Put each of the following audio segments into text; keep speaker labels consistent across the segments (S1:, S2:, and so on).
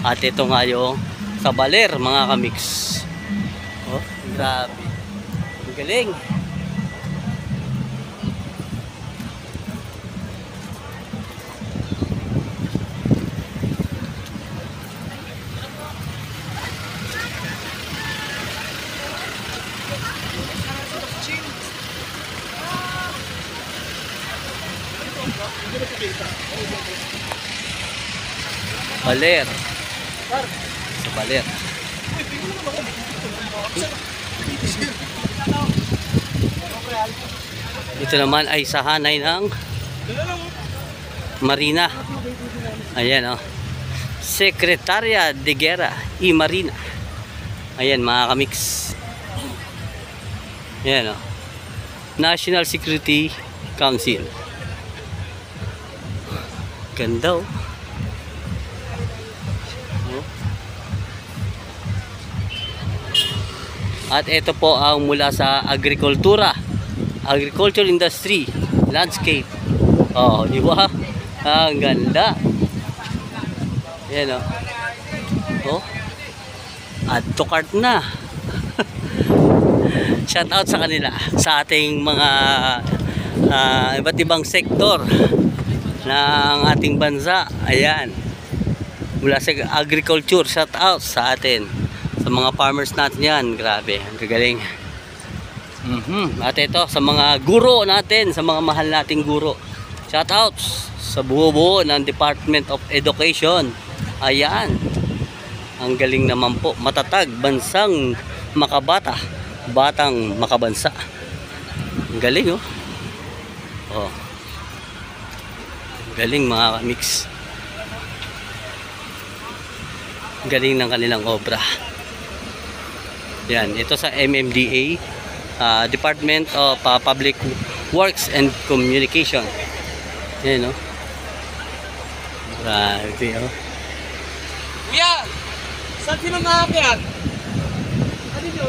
S1: At ito nga yung sa baler mga kamix. Oh, grabe. Ang galing. Baler. Sa baler. Ito naman ay sa hanay ng Marina. Ayan, oh. Secretaria de Guerra y Marina. Ayan mga kamix. Ayan, oh. National Security Council. Ganda, oh. At ito po ang mula sa agriculture industry, landscape. Oh, di ba? Ang ganda. Yan, oh. Oh. Add to cart na. Shout out sa kanila, sa ating mga iba't ibang sektor ng ating bansa. Ayan. Mula sa agriculture, shout out sa atin. Sa mga farmers natin yan, grabe, ang gagaling. At ito, sa mga guro natin, sa mga mahal nating guro, shout out sa buo-buo ng Department of Education. Ayan, ang galing naman po, matatag, bansang makabata, batang makabansa. Ang galing, oh. Oh. Galing mga kamix. Galing ng kanilang obra. Yan, ito sa MMDA, Department of Public Works and Communication. Yan, no? Grabe, oh.
S2: Kuya! Saan sila nakakyan? Ano nyo?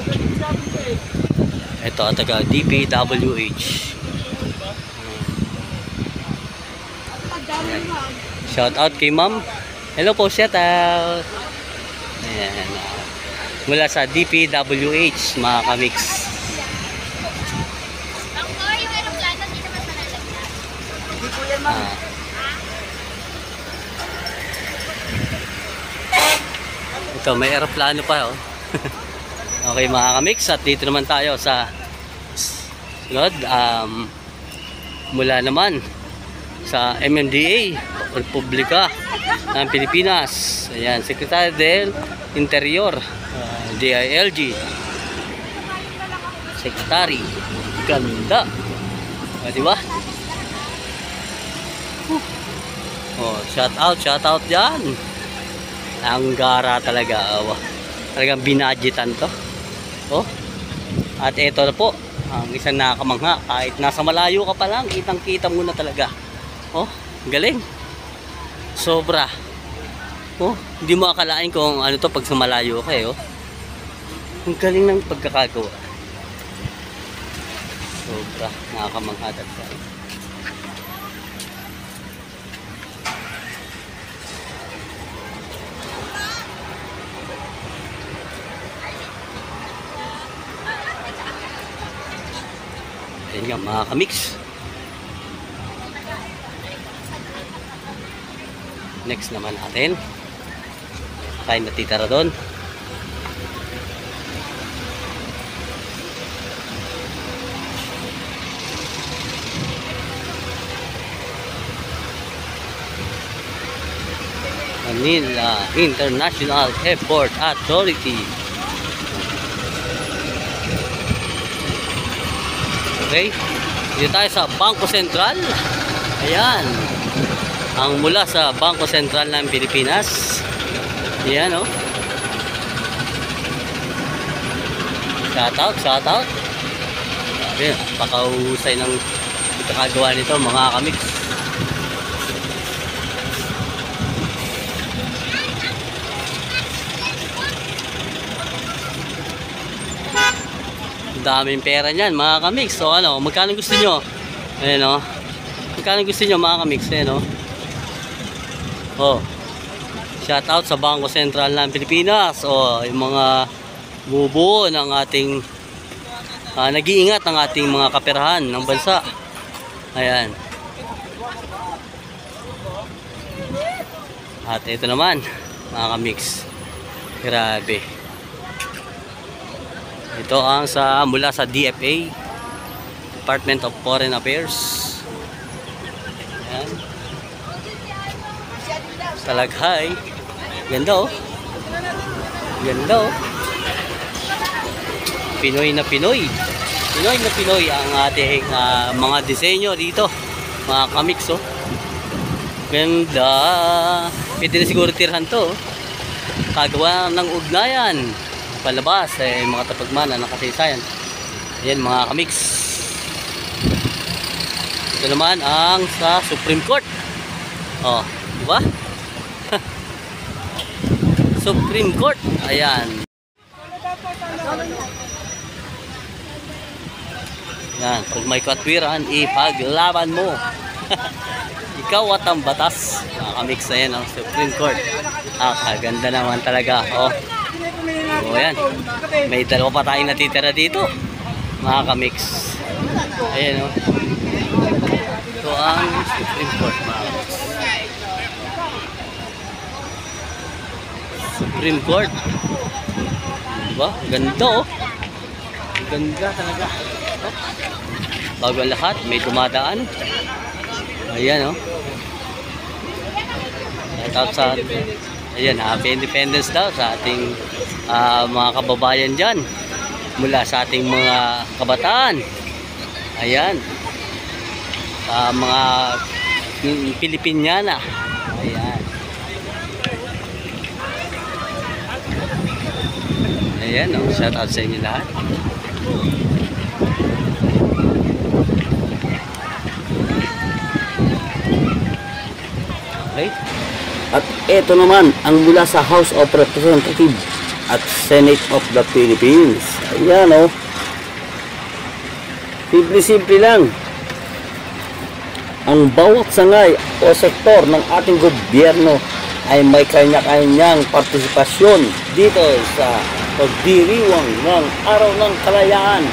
S1: Ito, taga DPWH. Yan. Shout out kay ma'am. Hello po, shout out. Ayan, mula sa DPWH mga kamix. Ito may aeroplano pa, oh. Okay mga kamix, at dito naman tayo sa mula naman sa MMDA Republika ng Pilipinas. Ayan, Secretary del Interior, DILG Secretary. Ganda, diba? Oh, shout out dyan. Ang gara talaga, oh. Talagang binadgetan to, oh. At ito na po ang isang nakakamangha, kahit nasa malayo ka pa lang, kitang kita mo na talaga, oh. Galing, sobra, oh. Hindi mo akalain kung ano to pag sa malayo ka, oh. Ang galing ng pagkakagawa, sobra nakakamangha talaga. Ayan nga mga kamix. Next naman natin, tayo natitira doon. Manila International Airport Authority. Okay, dito tayo sa Bangko Sentral. Ayan, ang mula sa Bangko Sentral ng Pilipinas. Ayan, oh. Shout out. Ayan, pakahusay ng pagkakagawa nito mga kamix. Daming pera niyan mga kamix. So ano, magkano gusto nyo? Ayan, o. Magkano gusto nyo mga kamix? Ayan, o. Oh, Shout out sa Bangko Sentral ng Pilipinas o yung mga bubuo ng ating nag-iingat ng ating mga kaperahan ng bansa. Ayan. At ito naman, mga kamix. Grabe. Ito ang mula sa DFA, Department of Foreign Affairs. Ayan. Talaghay. Ganda oh. Ganda oh. Pinoy na Pinoy. Pinoy na Pinoy ang ating mga disenyo dito. Mga kamix oh. Ganda. Pwede na siguro tirhan to. Kagawa ng ugnayan. Palabas mga tapagmana ng kasaysayan. Ayan mga kamix. Ito naman ang sa Supreme Court. Oh, diba? Supreme Court. Ayan. Yan, pag may katwiran, ipaglaban mo. Ikaw at ang batas. Nakamix na yan ang Supreme Court. Kaganda naman talaga. Oh. So yan. May dalawa pa tayong natitira dito. Mga kamix. Ayan oh. Ito ang Supreme Court. Mga kamix. Supreme Court. Diba? Ganda oh. Ganda talaga. Oh. Bago ang lahat, may dumadaan. Ayan oh. Shout out sa ayan, happy independence daw sa ating mga kababayan dyan mula sa ating mga kabataan. Ayan. Mga Pilipiniana. Ayan. Ayan oh, shout out sa inyo lahat. Okay. At ito naman ang mula sa House of Representatives at Senate of the Philippines. Ayan o. Simple-simple lang. Ang bawat sangay o sektor ng ating gobyerno ay may kanya-kanyang partisipasyon dito sa pagdiriwang ng Araw ng Kalayaan.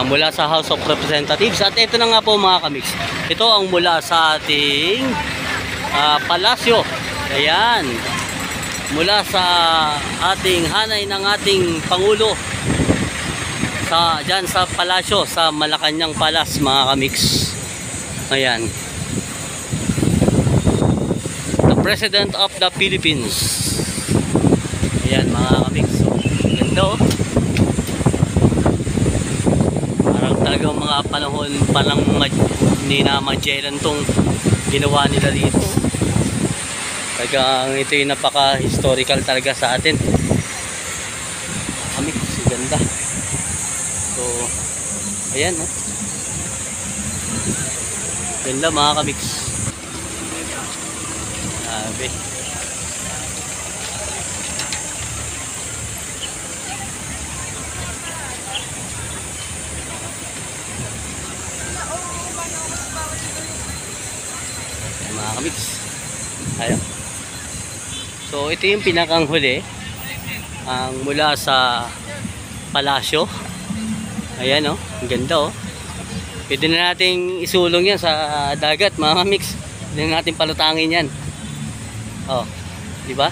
S1: Mula sa House of Representatives. At ito na nga po mga kamix, ito ang mula sa ating palasyo. Ayan, mula sa ating hanay ng ating Pangulo dyan sa palasyo sa Malacanang Palace mga kamix. Ayan, the President of the Philippines. Ayan mga kamix, ganda oh. Talagang mga panahon palang ni na Magellan tong ginawa nila dito. Talagang ito yung napaka-historical talaga sa atin. Kamix, ganda. So, ayan no. Ganda mga kamix. Sabi. Mga kamix. Ayan. So ito yung pinakang huli ang mula sa palasyo. Ayan oh, ang ganda oh. Pwede na nating isulong yan sa dagat mga kamix. Pwede na natin palutangin yan. Oh, di ba?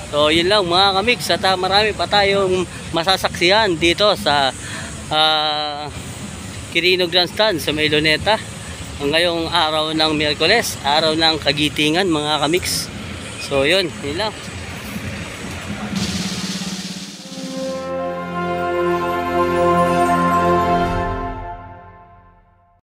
S1: So yun lang mga kamix, at marami pa tayong masasaksihan dito sa Quirino Grandstand sa May Luneta. Ngayong araw ng Miyerkules, araw ng kagitingan mga kamix. So yun lang.